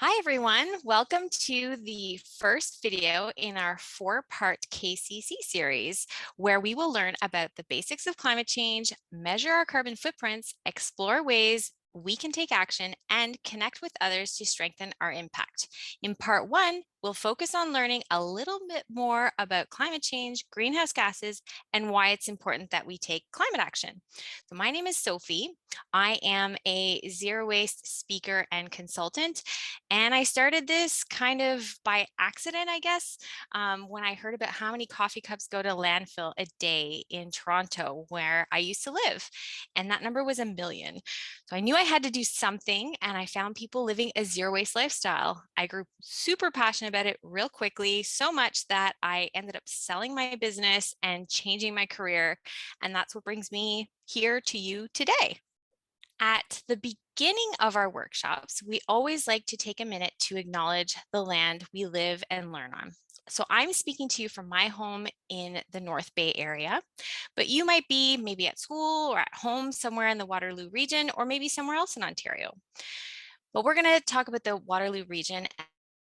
Hi, everyone. Welcome to the first video in our four-part KCC series, where we will learn about the basics of climate change, measure our carbon footprints, explore ways we can take action, and connect with others to strengthen our impact. In part one, we'll focus on learning a little bit more about climate change, greenhouse gases, and why it's important that we take climate action. So my name is Sophie. I am a zero waste speaker and consultant. And I started this kind of by accident, I guess, when I heard about how many coffee cups go to landfill a day in Toronto, where I used to live. And that number was 1 million. So I knew I had to do something, and I found people living a zero waste lifestyle. I grew super passionate about it real quickly, so much that I ended up selling my business and changing my career. And that's what brings me here to you today. At the beginning of our workshops, we always like to take a minute to acknowledge the land we live and learn on. So I'm speaking to you from my home in the North Bay area, but you might be maybe at school or at home somewhere in the Waterloo region, or maybe somewhere else in Ontario. But we're going to talk about the Waterloo region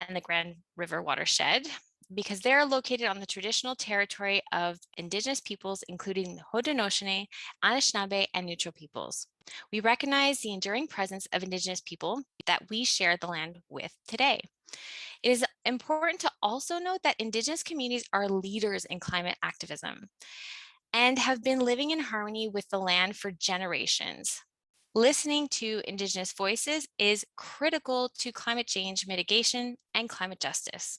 and the Grand River watershed, because they're located on the traditional territory of Indigenous peoples, including the Haudenosaunee, Anishinaabe, and Neutral peoples. We recognize the enduring presence of Indigenous people that we share the land with today. It is important to also note that Indigenous communities are leaders in climate activism and have been living in harmony with the land for generations. Listening to Indigenous voices is critical to climate change mitigation and climate justice.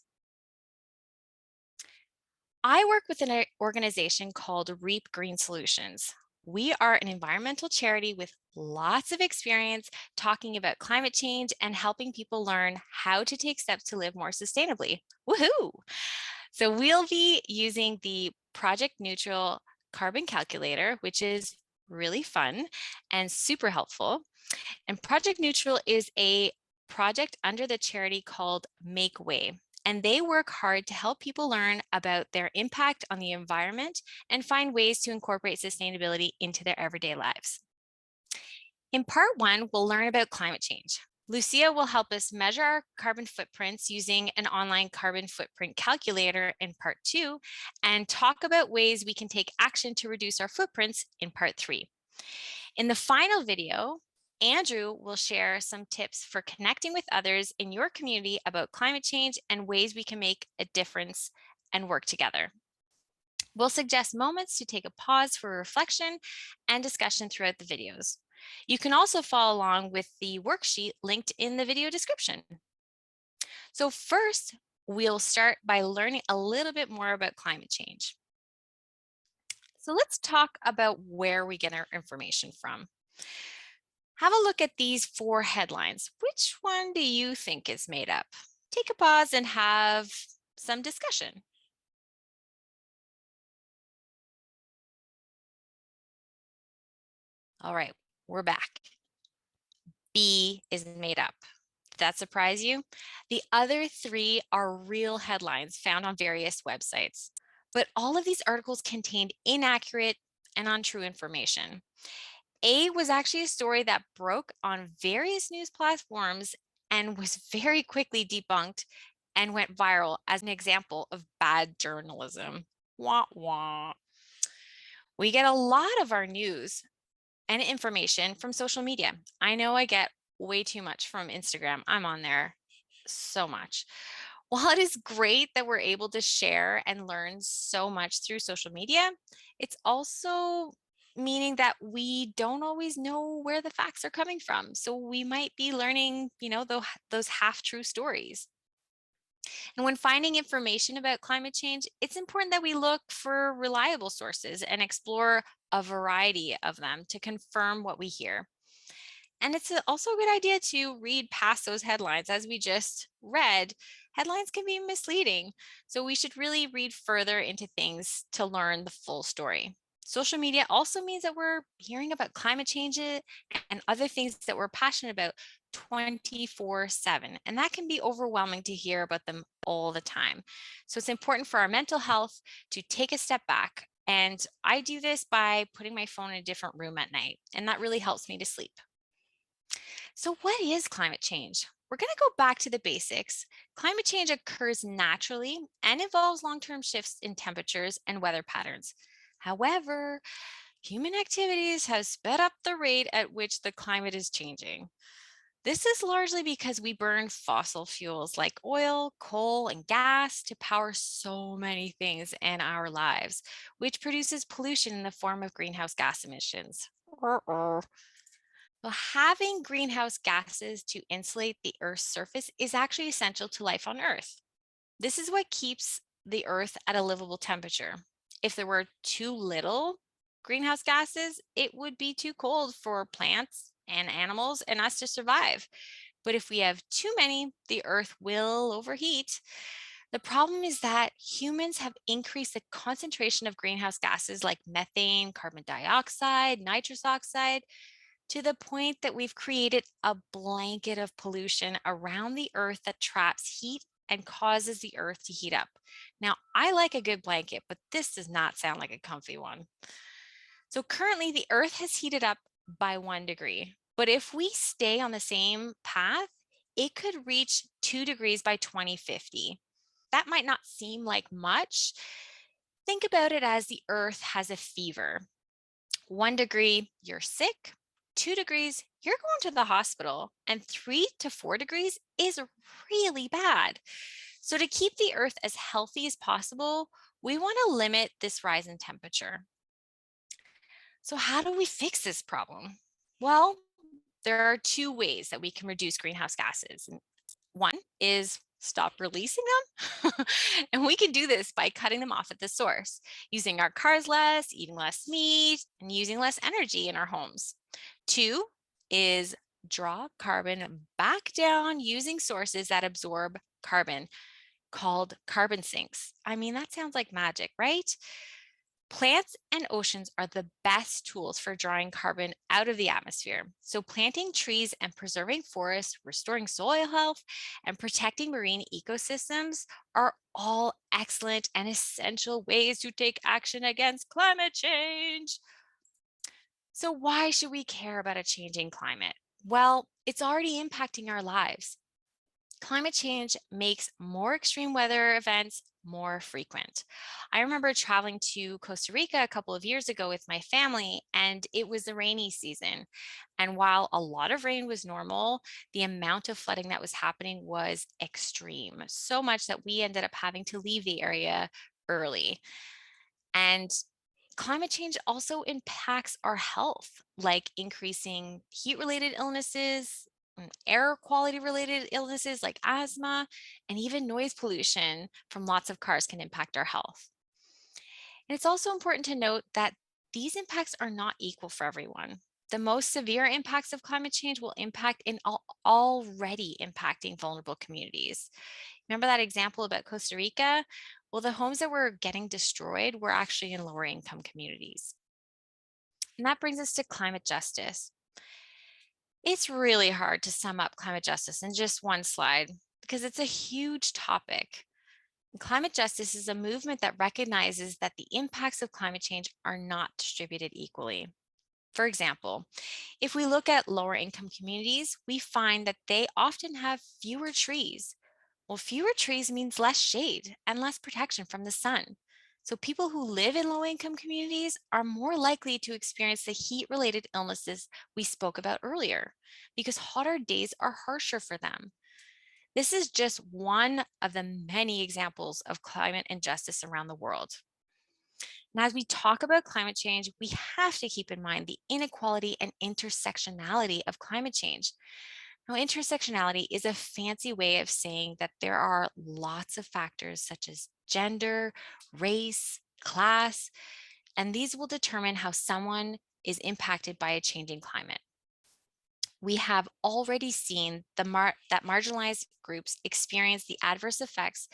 I work with an organization called Reap Green Solutions. We are an environmental charity with lots of experience talking about climate change and helping people learn how to take steps to live more sustainably. Woohoo! So we'll be using the Project Neutral Carbon Calculator, which is really fun and super helpful. And Project Neutral is a project under the charity called Make Way. And they work hard to help people learn about their impact on the environment and find ways to incorporate sustainability into their everyday lives. In part one, we'll learn about climate change. Lucia will help us measure our carbon footprints using an online carbon footprint calculator in part two, and talk about ways we can take action to reduce our footprints in part three. In the final video, Andrew will share some tips for connecting with others in your community about climate change and ways we can make a difference and work together. We'll suggest moments to take a pause for reflection and discussion throughout the videos. You can also follow along with the worksheet linked in the video description. So first, we'll start by learning a little bit more about climate change. So let's talk about where we get our information from. Have a look at these four headlines. Which one do you think is made up? Take a pause and have some discussion. All right, we're back. B is made up. Did that surprise you? The other three are real headlines found on various websites, but all of these articles contained inaccurate and untrue information. A was actually a story that broke on various news platforms and was very quickly debunked and went viral as an example of bad journalism. Wah, wah. We get a lot of our news and information from social media. I know I get way too much from Instagram. I'm on there so much. While it is great that we're able to share and learn so much through social media, it's also meaning that we don't always know where the facts are coming from. So we might be learning, those half-true stories. And when finding information about climate change, it's important that we look for reliable sources and explore a variety of them to confirm what we hear. And it's also a good idea to read past those headlines. As we just read, headlines can be misleading. So we should really read further into things to learn the full story. Social media also means that we're hearing about climate change and other things that we're passionate about 24/7. And that can be overwhelming to hear about them all the time. So it's important for our mental health to take a step back. And I do this by putting my phone in a different room at night, and that really helps me to sleep. So what is climate change? we're going to go back to the basics. Climate change occurs naturally and involves long-term shifts in temperatures and weather patterns. However, human activities have sped up the rate at which the climate is changing. This is largely because we burn fossil fuels like oil, coal, and gas to power so many things in our lives, which produces pollution in the form of greenhouse gas emissions. Well, having greenhouse gases to insulate the Earth's surface is actually essential to life on Earth. This is what keeps the Earth at a livable temperature. If there were too little greenhouse gases, it would be too cold for plants and animals and us to survive. But if we have too many, the Earth will overheat. The problem is that humans have increased the concentration of greenhouse gases like methane, carbon dioxide, nitrous oxide, to the point that we've created a blanket of pollution around the Earth that traps heat and causes the Earth to heat up. Now, I like a good blanket, but this does not sound like a comfy one. So currently, the Earth has heated up by 1 degree. But if we stay on the same path, it could reach 2 degrees by 2050. That might not seem like much. Think about it as the Earth has a fever. 1 degree, you're sick. 2 degrees, you're going to the hospital. And 3 to 4 degrees is really bad. So, to keep the Earth as healthy as possible, we want to limit this rise in temperature. So, how do we fix this problem? Well, there are two ways that we can reduce greenhouse gases. One is stop releasing them. And we can do this by cutting them off at the source, using our cars less, eating less meat, and using less energy in our homes. Two is draw carbon back down using sources that absorb carbon, called carbon sinks. I mean, that sounds like magic, right? Plants and oceans are the best tools for drawing carbon out of the atmosphere. So, planting trees and preserving forests, restoring soil health, and protecting marine ecosystems are all excellent and essential ways to take action against climate change. So, why should we care about a changing climate? Well, it's already impacting our lives. Climate change makes more extreme weather events more frequent. I remember traveling to Costa Rica a couple of years ago with my family, and it was the rainy season. And while a lot of rain was normal, the amount of flooding that was happening was extreme, so much that we ended up having to leave the area early. And climate change also impacts our health, like increasing heat related illnesses, air quality related illnesses like asthma, and even noise pollution from lots of cars can impact our health. And it's also important to note that these impacts are not equal for everyone. The most severe impacts of climate change will impact in already impacting vulnerable communities. Remember that example about Costa Rica? Well, the homes that were getting destroyed were actually in lower income communities. And that brings us to climate justice. It's really hard to sum up climate justice in just one slide because it's a huge topic. Climate justice is a movement that recognizes that the impacts of climate change are not distributed equally. For example, if we look at lower income communities, we find that they often have fewer trees. Well, fewer trees means less shade and less protection from the sun. So people who live in low income communities are more likely to experience the heat related illnesses we spoke about earlier because hotter days are harsher for them. This is just one of the many examples of climate injustice around the world. Now, as we talk about climate change, we have to keep in mind the inequality and intersectionality of climate change. Now, intersectionality is a fancy way of saying that there are lots of factors such as gender, race, class, and these will determine how someone is impacted by a changing climate. We have already seen that marginalized groups experience the adverse effects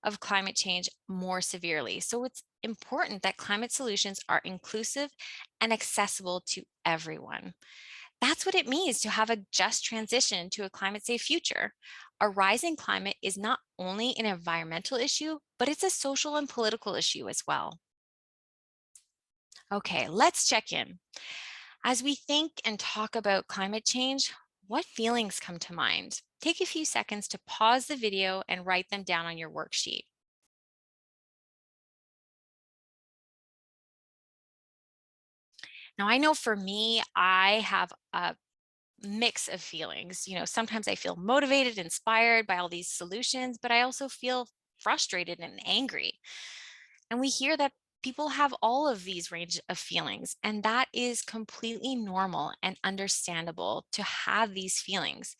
of climate change more severely. So it's important that climate solutions are inclusive and accessible to everyone. That's what it means to have a just transition to a climate safe future. A rising climate is not only an environmental issue, but it's a social and political issue as well. Okay, let's check in. As we think and talk about climate change, what feelings come to mind? take a few seconds to pause the video and write them down on your worksheet. Now, I know for me, I have a mix of feelings. Sometimes I feel motivated, inspired by all these solutions, but I also feel frustrated and angry. And we hear that people have all of these range of feelings, and that is completely normal and understandable to have these feelings.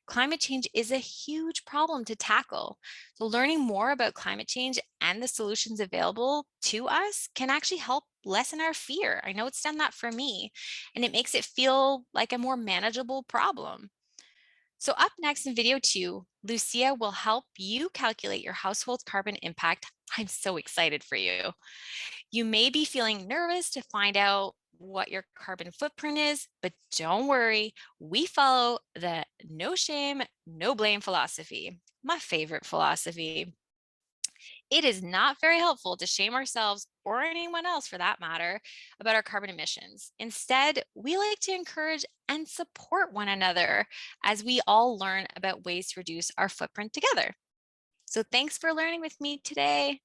Climate change is a huge problem to tackle. So, learning more about climate change and the solutions available to us can actually help lessen our fear. I know it's done that for me, and it makes it feel like a more manageable problem. So, up next in video 2, Lucia will help you calculate your household's carbon impact. I'm so excited for you. You may be feeling nervous to find out what your carbon footprint is, but don't worry, we follow the no shame, no blame philosophy, my favorite philosophy. It is not very helpful to shame ourselves or anyone else for that matter about our carbon emissions. Instead, we like to encourage and support one another as we all learn about ways to reduce our footprint together. So thanks for learning with me today.